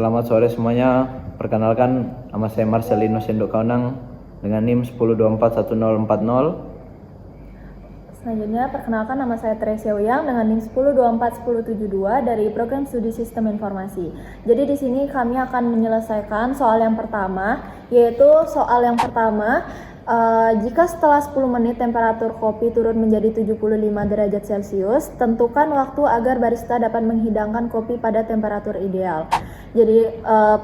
Selamat sore semuanya. Perkenalkan, nama saya Marcelino Sendok Kaunang dengan NIM 10241040. Selanjutnya, perkenalkan nama saya Tresia Uyang dengan NIM 10241072 dari Program Studi Sistem Informasi. Jadi di sini kami akan menyelesaikan soal yang pertama, yaitu soal yang pertama, jika setelah 10 menit temperatur kopi turun menjadi 75 derajat Celcius, tentukan waktu agar barista dapat menghidangkan kopi pada temperatur ideal. Jadi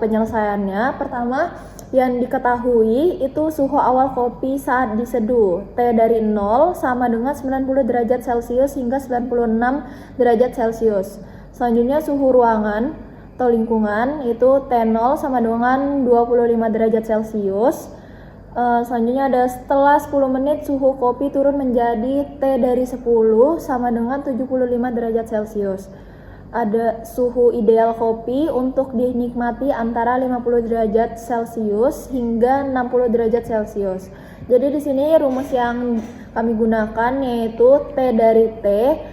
penyelesaiannya, pertama, yang diketahui itu suhu awal kopi saat diseduh, T dari 0 sama dengan 90 derajat Celcius hingga 96 derajat Celcius. Selanjutnya suhu ruangan atau lingkungan itu T0 sama dengan 25 derajat Celcius. Selanjutnya ada setelah 10 menit suhu kopi turun menjadi T dari 10 sama dengan 75 derajat Celcius. Ada suhu ideal kopi untuk dinikmati antara 50 derajat Celcius hingga 60 derajat Celcius. Jadi di sini rumus yang kami gunakan yaitu T dari T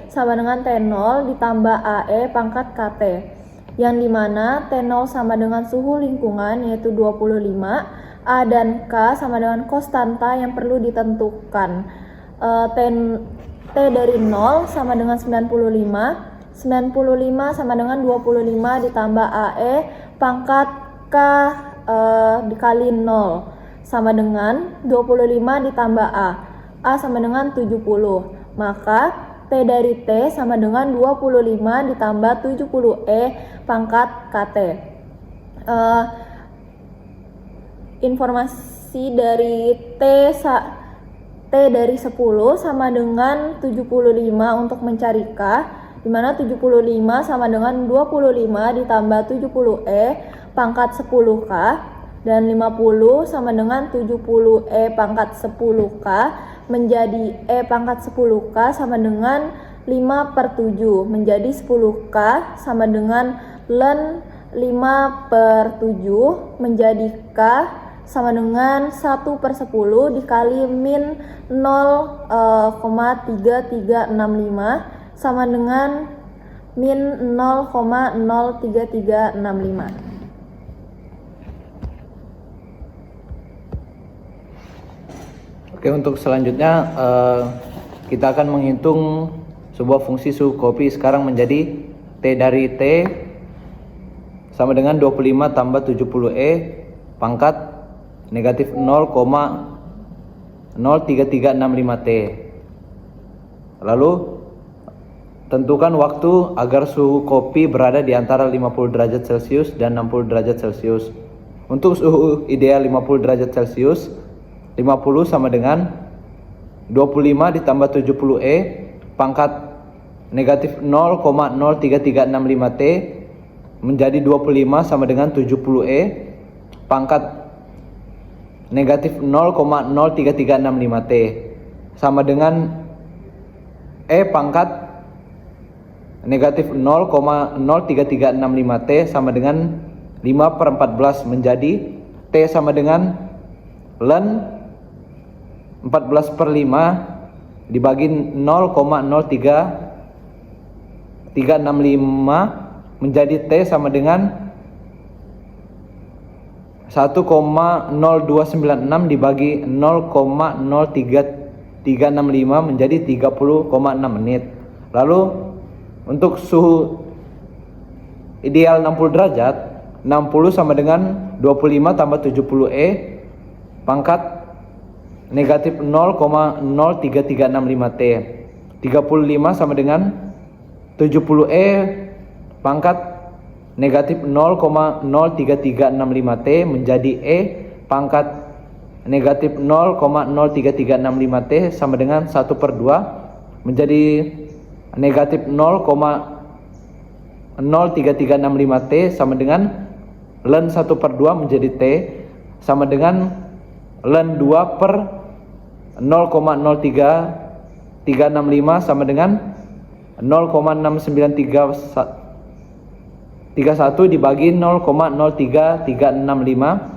sama dengan T0 ditambah AE pangkat KT. Yang dimana T0 sama dengan suhu lingkungan yaitu 25, A dan K sama dengan konstanta yang perlu ditentukan. T dari 0 sama dengan 95 sama dengan 25 ditambah AE pangkat K dikali 0 sama dengan 25 ditambah A sama dengan 70. Maka T dari T sama dengan 25 ditambah 70E pangkat KT. Informasi dari T dari 10 sama dengan 75 untuk mencari K, di mana 75 sama dengan 25 ditambah 70E pangkat 10K, dan 50 sama dengan 70E pangkat 10K menjadi E pangkat 10K sama dengan 5/7 menjadi 10K sama dengan ln 5/7 menjadi K sama dengan 1/10 dikali min 0,3365 sama dengan min 0,03365. Oke, untuk selanjutnya kita akan menghitung sebuah fungsi suhu kopi sekarang menjadi T dari T sama dengan 25 tambah 70E pangkat negatif 0,03365T. Lalu tentukan waktu agar suhu kopi berada di antara 50 derajat Celcius dan 60 derajat Celcius. Untuk suhu ideal 50 derajat Celcius, 50 sama dengan 25 ditambah 70E pangkat negatif 0,03365T menjadi 25 sama dengan 70E pangkat negatif 0,03365T sama dengan E pangkat negatif 0,03365T sama dengan 5/14 menjadi T sama dengan ln 14/5 dibagi 0,03365 menjadi T sama dengan 1,0296 dibagi 0,03365 menjadi 30,6 menit. Lalu untuk suhu ideal 60 derajat, 60 sama dengan 25 tambah 70E pangkat negatif 0,03365T. 35 sama dengan 70E pangkat negatif 0,03365T menjadi E pangkat negatif 0,03365T sama dengan 1/2 menjadi negatif 0,03365T sama dengan ln 1/2 menjadi T sama dengan ln 2/0,03365 sama dengan 0,69331 dibagi 0,03365.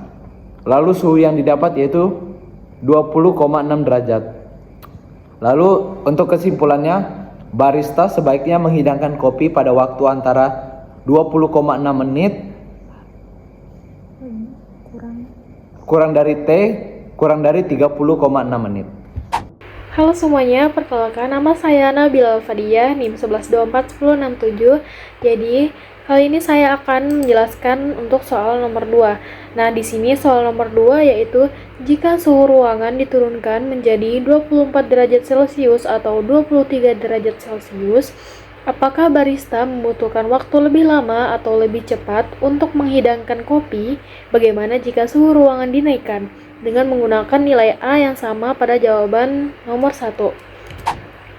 Lalu suhu yang didapat yaitu 20,6 derajat. Lalu untuk kesimpulannya, barista sebaiknya menghidangkan kopi pada waktu antara 20,6 menit kurang dari T kurang dari 30,6 menit. Halo semuanya, perkenalkan nama saya Nabila Alfadiyah, NIM 11241067. Jadi, kali ini saya akan menjelaskan untuk soal nomor 2. Nah, di sini soal nomor 2 yaitu jika suhu ruangan diturunkan menjadi 24 derajat Celcius atau 23 derajat Celcius, apakah barista membutuhkan waktu lebih lama atau lebih cepat untuk menghidangkan kopi? Bagaimana jika suhu ruangan dinaikkan? Dengan menggunakan nilai A yang sama pada jawaban nomor 1.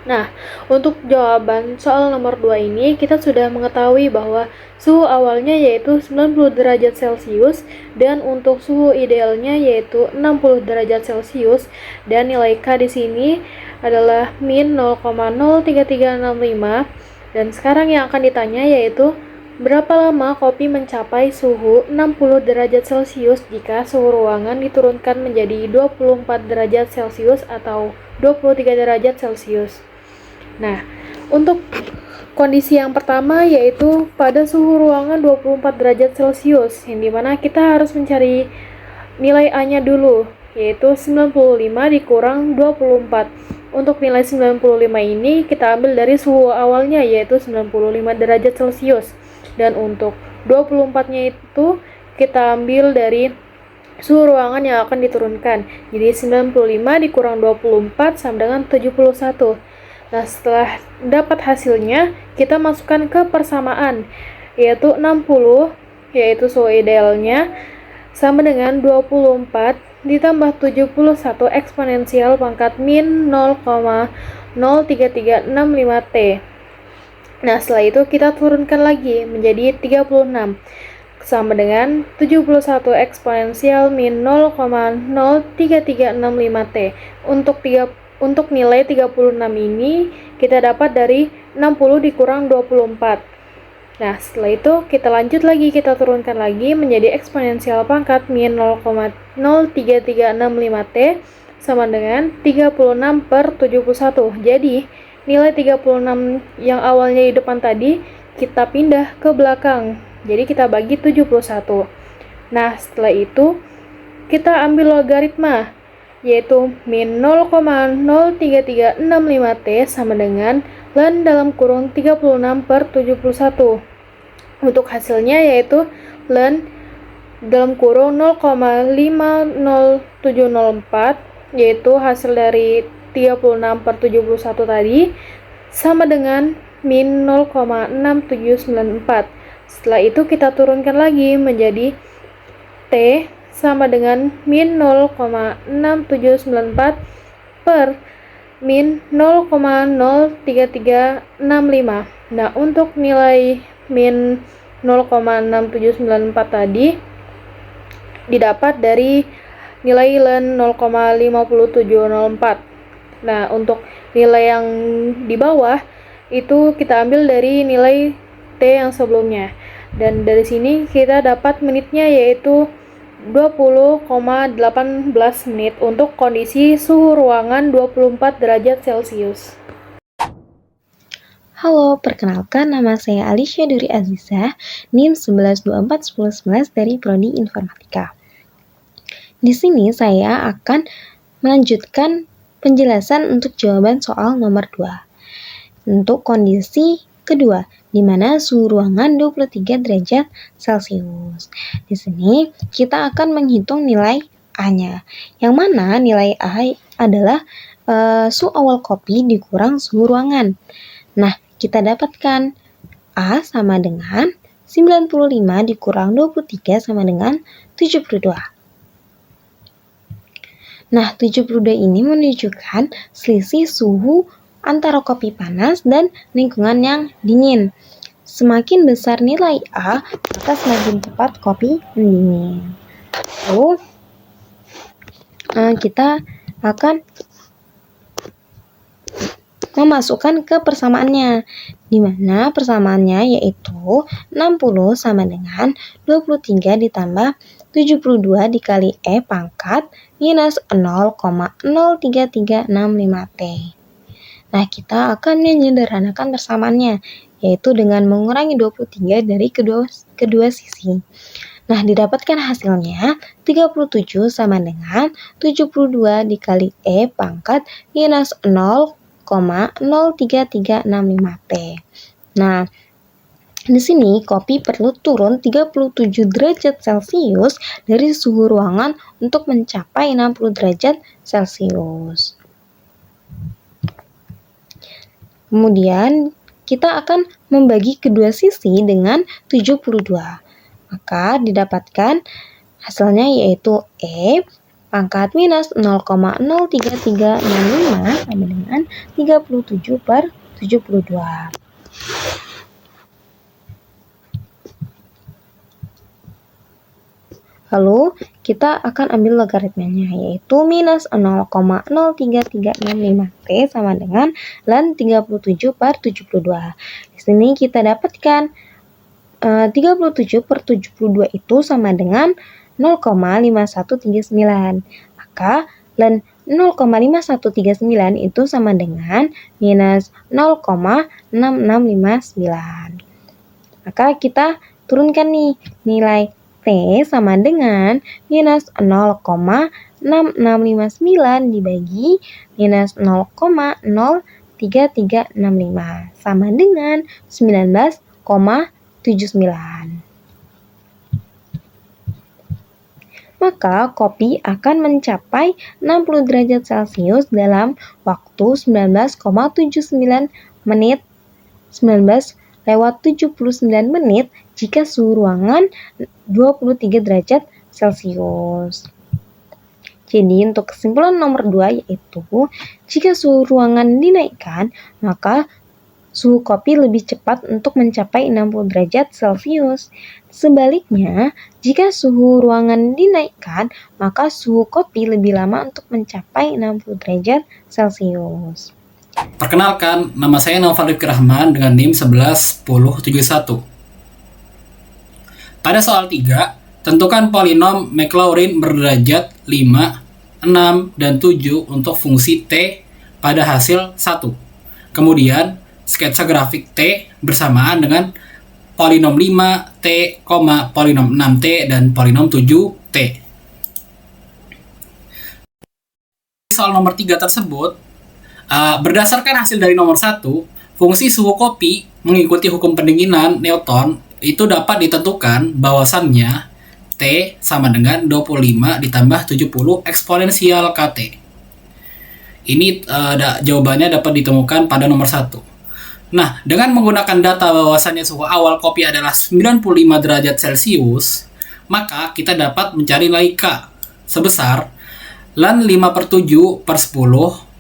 Nah, untuk jawaban soal nomor 2 ini kita sudah mengetahui bahwa suhu awalnya yaitu 90 derajat Celcius dan untuk suhu idealnya yaitu 60 derajat Celcius dan nilai K di sini adalah min 0,03365 dan sekarang yang akan ditanya yaitu berapa lama kopi mencapai suhu 60 derajat Celcius jika suhu ruangan diturunkan menjadi 24 derajat Celcius atau 23 derajat Celcius. Nah, untuk kondisi yang pertama yaitu pada suhu ruangan 24 derajat Celcius, yang dimana kita harus mencari nilai A-nya dulu, yaitu 95 dikurang 24. Untuk nilai 95 ini kita ambil dari suhu awalnya yaitu 95 derajat Celcius. Dan untuk 24-nya itu kita ambil dari suhu ruangan yang akan diturunkan. Jadi 95 dikurang 24 sama dengan 71. Nah, setelah dapat hasilnya, kita masukkan ke persamaan, yaitu 60, yaitu suhu idealnya, sama dengan 24 ditambah 71 eksponensial pangkat min 0,03365T. Nah, setelah itu kita turunkan lagi menjadi 36 sama dengan 71 eksponensial min 0,03365T. Untuk nilai 36 ini kita dapat dari 60 dikurang 24. Nah, setelah itu kita lanjut lagi, kita turunkan lagi menjadi eksponensial pangkat min 0,03365T sama dengan 36 per 71. Jadi, nilai 36 yang awalnya di depan tadi kita pindah ke belakang. Jadi kita bagi 71. Nah, setelah itu kita ambil logaritma yaitu min 0,03365T sama dengan ln dalam kurung 36 per 71. Untuk hasilnya yaitu ln dalam kurung 0,50704 yaitu hasil dari 36 per 71 tadi sama dengan min 0,6794. Setelah itu kita turunkan lagi menjadi T sama dengan min 0,6794 per min 0,03365. Nah, untuk nilai min 0,6794 tadi didapat dari nilai ln 0,5704. Nah, untuk nilai yang di bawah itu kita ambil dari nilai T yang sebelumnya. Dan dari sini kita dapat menitnya yaitu 20,18 menit untuk kondisi suhu ruangan 24 derajat Celcius. Halo, perkenalkan nama saya Alicia Duri Aziza, NIM 11241011 dari Prodi Informatika. Di sini saya akan melanjutkan penjelasan untuk jawaban soal nomor 2. Untuk kondisi kedua, di mana suhu ruangan 23 derajat Celcius. Di sini kita akan menghitung nilai A-nya. Yang mana nilai A adalah suhu awal kopi dikurang suhu ruangan. Nah, kita dapatkan A sama dengan 95 dikurang 23 sama dengan 72. Nah, 72 ini menunjukkan selisih suhu antara kopi panas dan lingkungan yang dingin. Semakin besar nilai A, maka semakin cepat kopi mendingin. Lalu, kita akan memasukkan ke persamaannya, di mana persamaannya yaitu 60 sama dengan 23 ditambah 72 dikali E pangkat minus 0,03365T. Nah, kita akan menyederhanakan persamaannya, yaitu dengan mengurangi 23 dari kedua sisi. Nah, didapatkan hasilnya 37 sama dengan 72 dikali E pangkat minus 0,03365T. Nah, di sini kopi perlu turun 37 derajat Celcius dari suhu ruangan untuk mencapai 60 derajat Celcius. Kemudian kita akan membagi kedua sisi dengan 72. Maka didapatkan hasilnya yaitu E pangkat minus 0,03365 sama dengan 37/72. Lalu kita akan ambil logaritmanya yaitu minus 0,03365T sama dengan ln 37/72. Di sini kita dapatkan 37/72 itu sama dengan 0,5139. Maka ln 0,5139 itu sama dengan minus 0,6659. Maka kita turunkan nih nilai T sama dengan minus 0,6659 dibagi minus 0,03365 sama dengan 19,79. Maka kopi akan mencapai 60 derajat Celcius dalam waktu 19,79 menit 19:79 menit jika suhu ruangan 23 derajat Celcius. Jadi untuk kesimpulan nomor 2 yaitu jika suhu ruangan dinaikkan, maka suhu kopi lebih cepat untuk mencapai 60 derajat Celcius. Sebaliknya, jika suhu ruangan dinaikkan, maka suhu kopi lebih lama untuk mencapai 60 derajat Celcius. Perkenalkan, nama saya Naufal Rifki Rahman dengan NIM 111071. Pada soal 3, tentukan polinom Maclaurin berderajat 5, 6, dan 7 untuk fungsi T pada hasil 1. Kemudian, sketsa grafik T bersamaan dengan polinom 5T, polinom 6T, dan polinom 7T. Soal nomor 3 tersebut, berdasarkan hasil dari nomor 1, fungsi suhu kopi mengikuti hukum pendinginan Newton itu dapat ditentukan bahwasannya T sama dengan 25 ditambah 70 eksponensial KT. Ini jawabannya dapat ditemukan pada nomor 1. Nah, dengan menggunakan data bahwasannya suhu awal kopi adalah 95 derajat Celcius, maka kita dapat mencari nilai K sebesar ln 5/7/10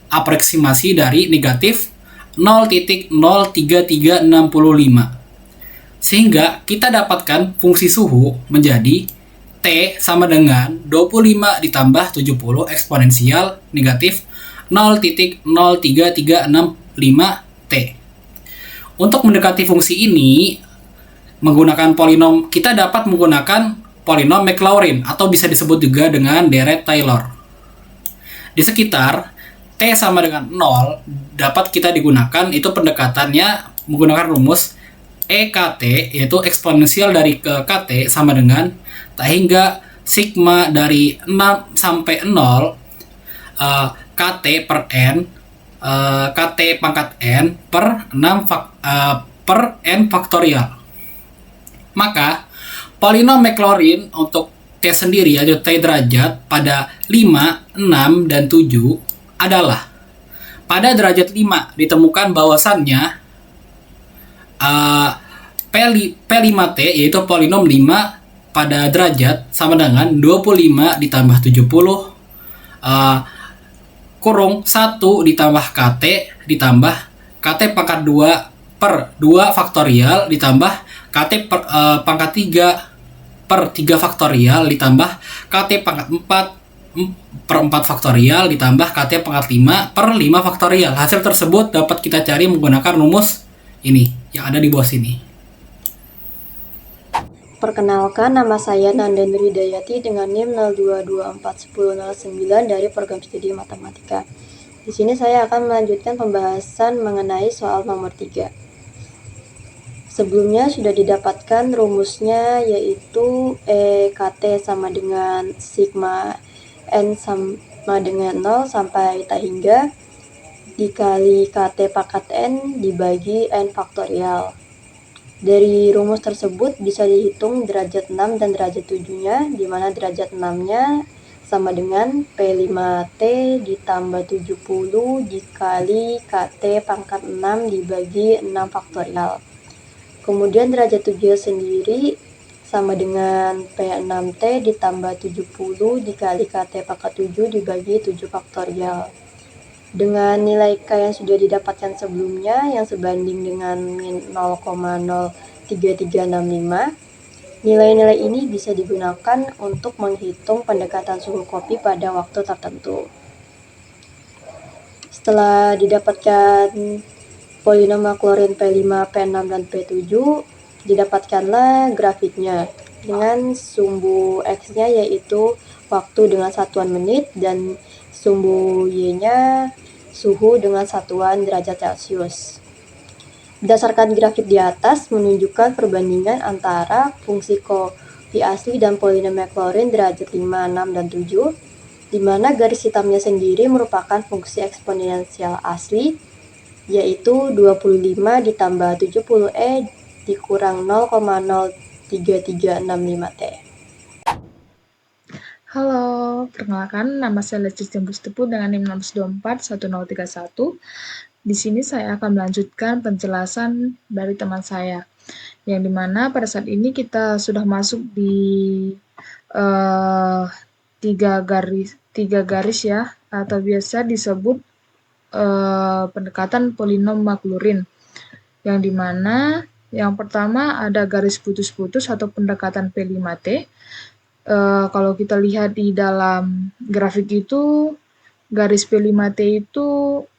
aproksimasi dari negatif 0,03365. Sehingga kita dapatkan fungsi suhu menjadi T sama dengan 25 ditambah 70 eksponensial negatif 0,03365T. Untuk mendekati fungsi ini, kita dapat menggunakan polinom Maclaurin atau bisa disebut juga dengan deret Taylor. Di sekitar T sama dengan 0 dapat kita digunakan, itu pendekatannya menggunakan rumus EKT, yaitu eksponensial dari KT sama dengan tak hingga sigma dari 6 sampai 0 KT per N KT pangkat N per 6 per N faktorial. Maka polinom Maclaurin untuk T sendiri yaitu T derajat pada 5, 6, dan 7 adalah pada derajat 5 ditemukan bahwasannya P5T yaitu polinom 5 pada derajat sama dengan 25 ditambah 70 kurung 1 ditambah KT ditambah KT pangkat 2 per 2 faktorial ditambah KT pangkat 3 per 3 faktorial ditambah KT pangkat 4 per 4 faktorial ditambah KT pangkat 5 per 5 faktorial. Hasil tersebut dapat kita cari menggunakan rumus ini yang ada di bawah sini. Perkenalkan, nama saya Nandan Ridayati dengan NIM 0224109 dari program studi matematika. Di sini saya akan melanjutkan pembahasan mengenai soal nomor 3. Sebelumnya sudah didapatkan rumusnya, yaitu EKT sama dengan sigma N sama dengan 0 sampai tak hingga dikali KT pangkat N dibagi N faktorial. Dari rumus tersebut bisa dihitung derajat 6 dan derajat 7-nya, di mana derajat 6-nya sama dengan P5T ditambah 70 dikali KT pangkat 6 dibagi 6 faktorial. Kemudian derajat 7 sendiri sama dengan P6T ditambah 70 dikali KT pangkat 7 dibagi 7 faktorial. Dengan nilai K yang sudah didapatkan sebelumnya yang sebanding dengan min 0,03365, nilai-nilai ini bisa digunakan untuk menghitung pendekatan suhu kopi pada waktu tertentu. Setelah didapatkan polinom klorin P5, P6, dan P7, didapatkanlah grafiknya dengan sumbu X-nya yaitu waktu dengan satuan menit dan sumbu Y-nya suhu dengan satuan derajat Celcius. Berdasarkan grafik di atas menunjukkan perbandingan antara fungsi kopi asli dan polinom klorin derajat 5, 6, dan 7, di mana garis hitamnya sendiri merupakan fungsi eksponensial asli, yaitu 25 ditambah 70E dikurang 0,03365T. Halo, perkenalkan nama saya Lecis Timbus Tepu dengan NIM 16241031. Di sini saya akan melanjutkan penjelasan dari teman saya, yang dimana pada saat ini kita sudah masuk di tiga garis ya, atau biasa disebut pendekatan polinom maklurin, yang dimana yang pertama ada garis putus-putus atau pendekatan P5T. Kalau kita lihat di dalam grafik itu, garis P5T itu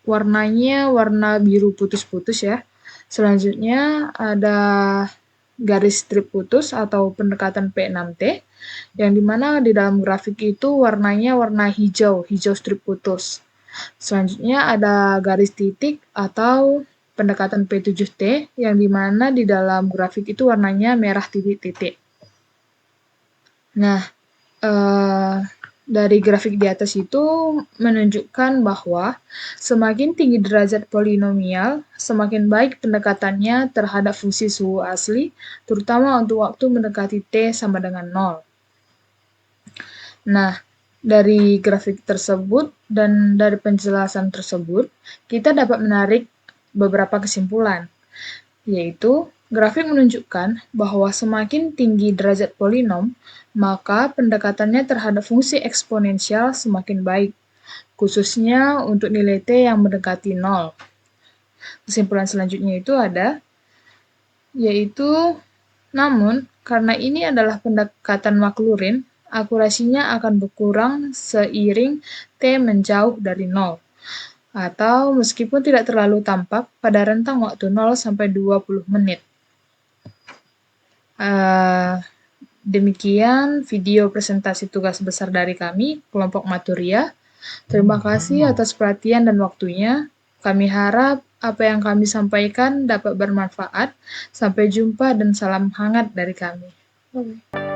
warnanya warna biru putus-putus ya. Selanjutnya ada garis strip putus atau pendekatan P6T, yang dimana di dalam grafik itu warnanya warna hijau strip putus. Selanjutnya ada garis titik atau pendekatan P7T, yang dimana di dalam grafik itu warnanya merah titik-titik. Nah, dari grafik di atas itu menunjukkan bahwa semakin tinggi derajat polinomial, semakin baik pendekatannya terhadap fungsi suhu asli, terutama untuk waktu mendekati T sama dengan 0. Nah, dari grafik tersebut dan dari penjelasan tersebut, kita dapat menarik beberapa kesimpulan, yaitu grafik menunjukkan bahwa semakin tinggi derajat polinom, maka pendekatannya terhadap fungsi eksponensial semakin baik, khususnya untuk nilai T yang mendekati 0. Kesimpulan selanjutnya itu ada, yaitu, namun, karena ini adalah pendekatan maklurin, akurasinya akan berkurang seiring T menjauh dari 0, atau meskipun tidak terlalu tampak pada rentang waktu 0 sampai 20 menit. Demikian video presentasi tugas besar dari kami, kelompok Maturia. Terima kasih atas perhatian dan waktunya. Kami harap apa yang kami sampaikan dapat bermanfaat. Sampai jumpa dan salam hangat dari kami. Bye.